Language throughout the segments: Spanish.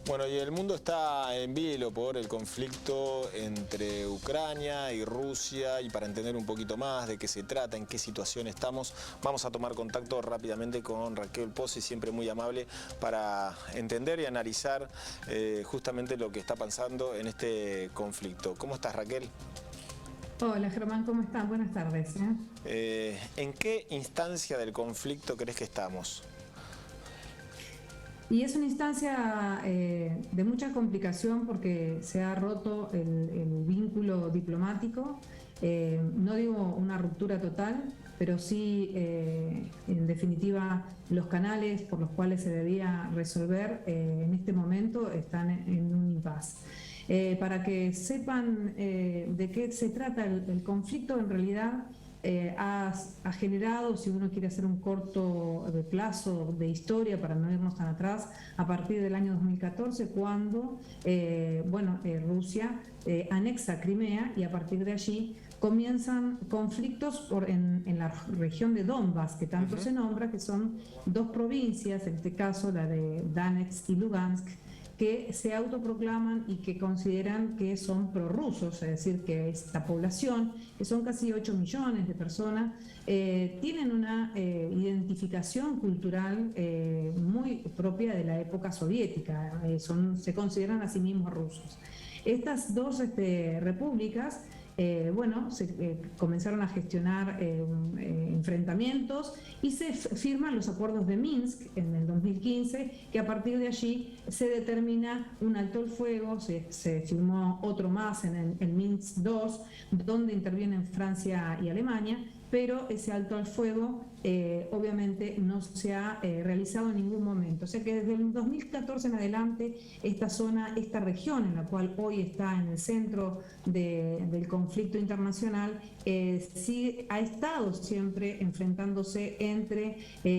Bueno, y el mundo está en vilo por el conflicto entre Ucrania y Rusia, y para entender un poquito más de qué se trata, en qué situación estamos, vamos a tomar contacto rápidamente con Raquel Pozzi, siempre muy amable, para entender y analizar justamente lo que está pasando en este conflicto. ¿Cómo estás, Raquel? Hola Germán, ¿cómo estás? Buenas tardes. ¿En qué instancia del conflicto crees que estamos? Y es una instancia de mucha complicación porque se ha roto el vínculo diplomático. No digo una ruptura total, pero sí, en definitiva, los canales por los cuales se debía resolver en este momento están en un impasse. Para que sepan de qué se trata el conflicto, en realidad ha generado, si uno quiere hacer un corto plazo de historia para no irnos tan atrás, a partir del año 2014, cuando Rusia anexa Crimea, y a partir de allí comienzan conflictos en la región de Donbass, que tanto se nombra, que son dos provincias, en este caso la de Donetsk y Lugansk, que se autoproclaman y que consideran que son prorrusos, es decir, que esta población, que son casi 8 millones de personas, tienen una identificación cultural muy propia de la época soviética, se consideran a sí mismos rusos. Estas dos repúblicas comenzaron a gestionar enfrentamientos y se firman los acuerdos de Minsk en el 2015, que a partir de allí se determina un alto el fuego, se firmó otro más en el Minsk II, donde intervienen Francia y Alemania, pero ese alto al fuego obviamente no se ha realizado en ningún momento. O sea que desde el 2014 en adelante esta zona, esta región en la cual hoy está en el centro del conflicto internacional, sí ha estado siempre enfrentándose entre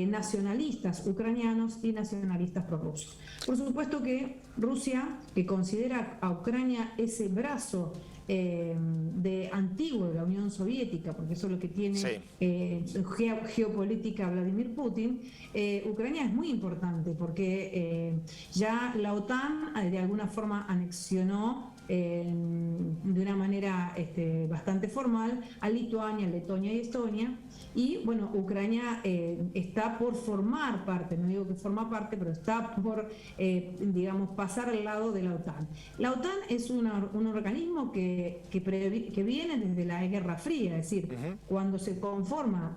nacionalistas ucranianos y nacionalistas prorrusos. Por supuesto que Rusia, que considera a Ucrania ese brazo de antiguo de la Unión Soviética, porque eso es lo que tiene geopolítica Vladimir Putin, Ucrania es muy importante porque ya la OTAN de alguna forma anexionó de una manera bastante formal a Lituania, Letonia y Estonia, y bueno, Ucrania está por formar parte, no digo que forma parte, pero está por, digamos, pasar al lado de la OTAN. La OTAN es un organismo que viene desde la Guerra Fría, es decir, cuando se conforma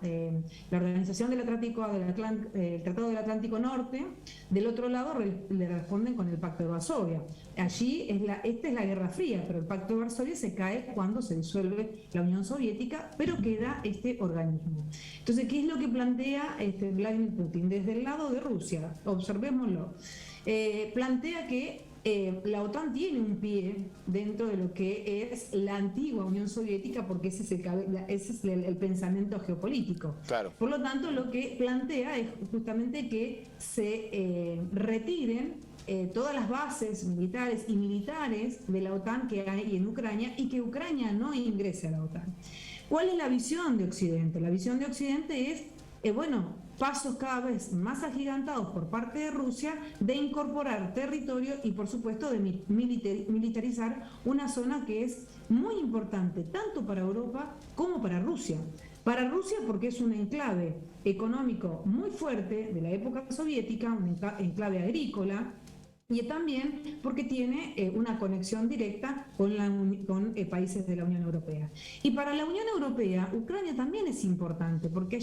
la Organización del Tratado del Atlántico Norte, del otro lado le responden con el Pacto de Varsovia. Allí esta es la Guerra Fría, pero el Pacto de Varsovia se cae cuando se disuelve la Unión Soviética, pero queda este organismo. Entonces, ¿qué es lo que plantea Vladimir Putin? Desde el lado de Rusia, observémoslo, plantea que la OTAN tiene un pie dentro de lo que es la antigua Unión Soviética, porque ese es el pensamiento geopolítico. Claro. Por lo tanto, lo que plantea es justamente que se retiren todas las bases militares y militares de la OTAN que hay en Ucrania, y que Ucrania no ingrese a la OTAN. ¿Cuál es la visión de Occidente? La visión de Occidente es, pasos cada vez más agigantados por parte de Rusia de incorporar territorio y, por supuesto, de militarizar una zona que es muy importante tanto para Europa como para Rusia. Para Rusia porque es un enclave económico muy fuerte de la época soviética, un enclave agrícola, y también porque tiene una conexión directa con países de la Unión Europea. Y para la Unión Europea, Ucrania también es importante, porque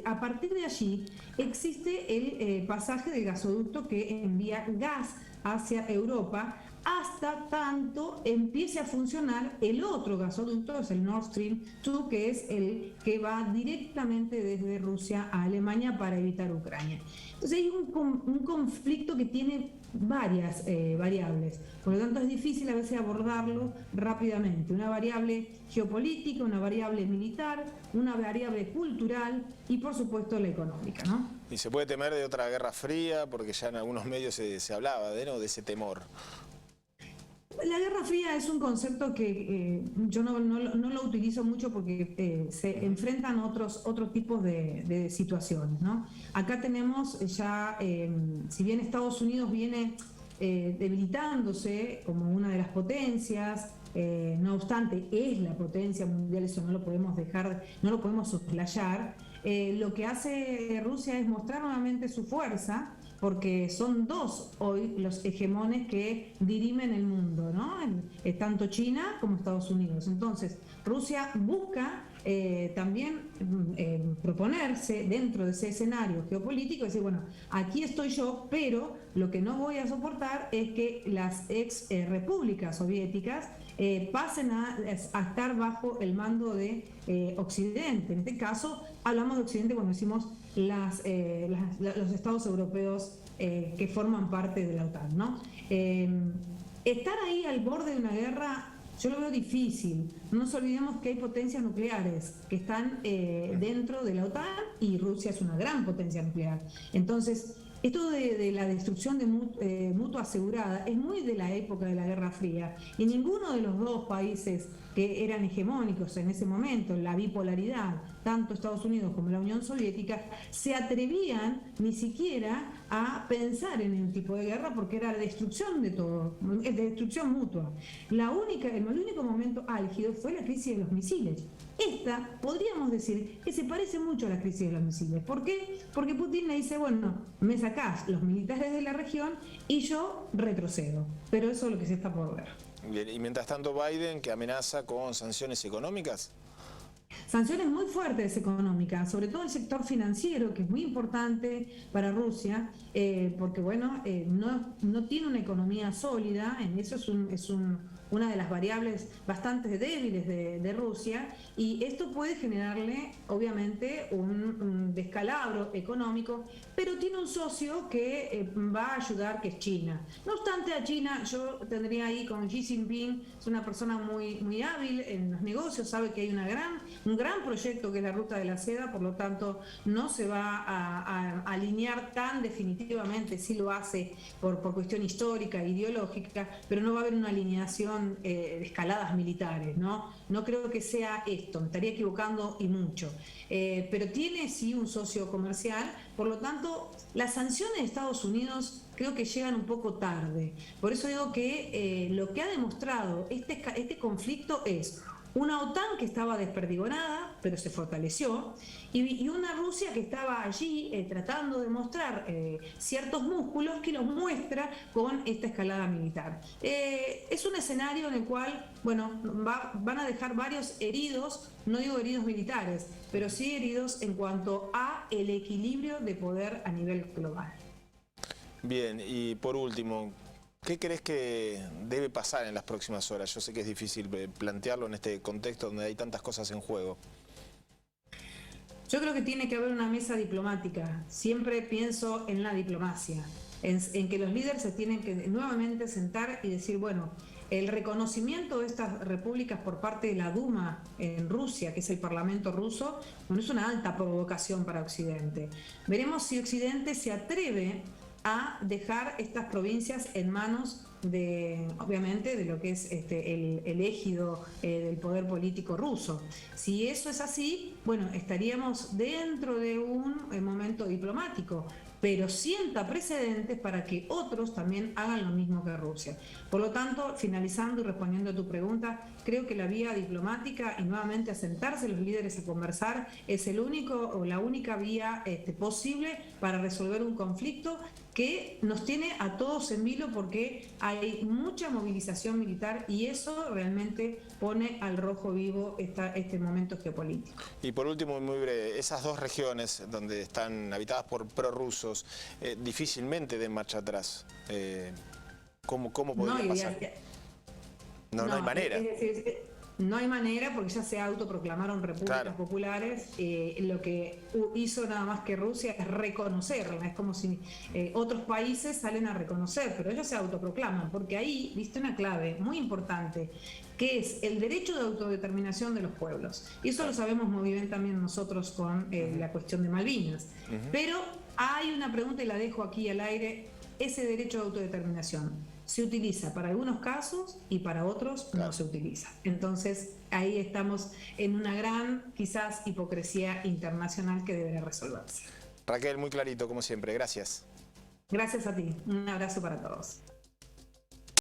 a partir de allí existe el pasaje del gasoducto que envía gas hacia Europa, hasta tanto empiece a funcionar el otro gasoducto, es el Nord Stream 2, que es el que va directamente desde Rusia a Alemania para evitar Ucrania. Entonces hay un conflicto que tiene varias variables, por lo tanto es difícil a veces abordarlo rápidamente. Una variable geopolítica, una variable militar, una variable cultural y por supuesto la económica, ¿no? Y se puede temer de otra guerra fría, porque ya en algunos medios se hablaba de ese temor. La Guerra Fría es un concepto que yo no lo utilizo mucho porque se enfrentan otros tipos de situaciones, ¿no? Acá tenemos ya, si bien Estados Unidos viene debilitándose como una de las potencias. No obstante, es la potencia mundial, eso no lo podemos dejar, no lo podemos soslayar. Lo que hace Rusia es mostrar nuevamente su fuerza, porque son dos hoy los hegemones que dirimen el mundo, ¿no? Tanto China como Estados Unidos. Entonces, Rusia busca también proponerse dentro de ese escenario geopolítico, decir, bueno, aquí estoy yo, pero lo que no voy a soportar es que las ex repúblicas soviéticas pasen a estar bajo el mando de Occidente. En este caso, hablamos de Occidente cuando decimos los estados europeos que forman parte de la OTAN, ¿no? Estar ahí al borde de una guerra, yo lo veo difícil. No nos olvidemos que hay potencias nucleares que están dentro de la OTAN y Rusia es una gran potencia nuclear. Entonces, esto de la destrucción de mutua asegurada es muy de la época de la Guerra Fría y ninguno de los dos países que eran hegemónicos en ese momento, la bipolaridad, tanto Estados Unidos como la Unión Soviética, se atrevían ni siquiera a pensar en el tipo de guerra porque era destrucción de todo, destrucción mutua. El único momento álgido fue la crisis de los misiles. Esta, podríamos decir, que se parece mucho a la crisis de los misiles. ¿Por qué? Porque Putin le dice, bueno, me sacás los militares de la región y yo retrocedo. Pero eso es lo que se está por ver. Bien, y mientras tanto Biden, que amenaza con sanciones económicas. Sanciones muy fuertes económicas, sobre todo el sector financiero, que es muy importante para Rusia, porque bueno, no tiene una economía sólida, en eso es una de las variables bastante débiles de Rusia, y esto puede generarle, obviamente, un descalabro económico, pero tiene un socio que va a ayudar, que es China. No obstante, a China yo tendría ahí con Xi Jinping, es una persona muy hábil en los negocios, sabe que hay un gran proyecto que es la Ruta de la Seda, por lo tanto no se va a alinear tan definitivamente, sí lo hace por cuestión histórica, ideológica, pero no va a haber una alineación de escaladas militares, ¿no? No creo que sea esto, me estaría equivocando y mucho. Pero tiene sí un socio comercial, por lo tanto las sanciones de Estados Unidos creo que llegan un poco tarde. Por eso digo que lo que ha demostrado este conflicto es una OTAN que estaba desperdigonada, pero se fortaleció, y una Rusia que estaba allí tratando de mostrar ciertos músculos que los muestra con esta escalada militar. Es un escenario en el cual, bueno, van a dejar varios heridos, no digo heridos militares, pero sí heridos en cuanto a el equilibrio de poder a nivel global. Bien, y por último, ¿qué crees que debe pasar en las próximas horas? Yo sé que es difícil plantearlo en este contexto donde hay tantas cosas en juego. Yo creo que tiene que haber una mesa diplomática. Siempre pienso en la diplomacia, en que los líderes se tienen que nuevamente sentar y decir, bueno, el reconocimiento de estas repúblicas por parte de la Duma en Rusia, que es el parlamento ruso, bueno, es una alta provocación para Occidente. Veremos si Occidente se atreve a dejar estas provincias en manos de, obviamente, de lo que es el égido del poder político ruso. Si eso es así, bueno, estaríamos dentro de un momento diplomático, pero sienta precedentes para que otros también hagan lo mismo que Rusia. Por lo tanto, finalizando y respondiendo a tu pregunta, creo que la vía diplomática y nuevamente a sentarse los líderes a conversar es el único o la única vía posible para resolver un conflicto que nos tiene a todos en vilo porque hay mucha movilización militar y eso realmente pone al rojo vivo este momento geopolítico. Y por último, muy breve, esas dos regiones donde están habitadas por prorrusos, difícilmente den marcha atrás. ¿Cómo podría pasar? No hay manera. No hay manera porque ya se autoproclamaron repúblicas populares. Lo que hizo nada más que Rusia es reconocerla. Es como si otros países salen a reconocer, pero ellos se autoproclaman porque ahí viste una clave muy importante que es el derecho de autodeterminación de los pueblos. Y eso lo sabemos muy bien también nosotros con la cuestión de Malvinas. Pero hay una pregunta y la dejo aquí al aire. Ese derecho de autodeterminación se utiliza para algunos casos y para otros no se utiliza. Entonces ahí estamos en una gran, quizás, hipocresía internacional que deberá resolverse. Raquel, muy clarito como siempre. Gracias. Gracias a ti. Un abrazo para todos.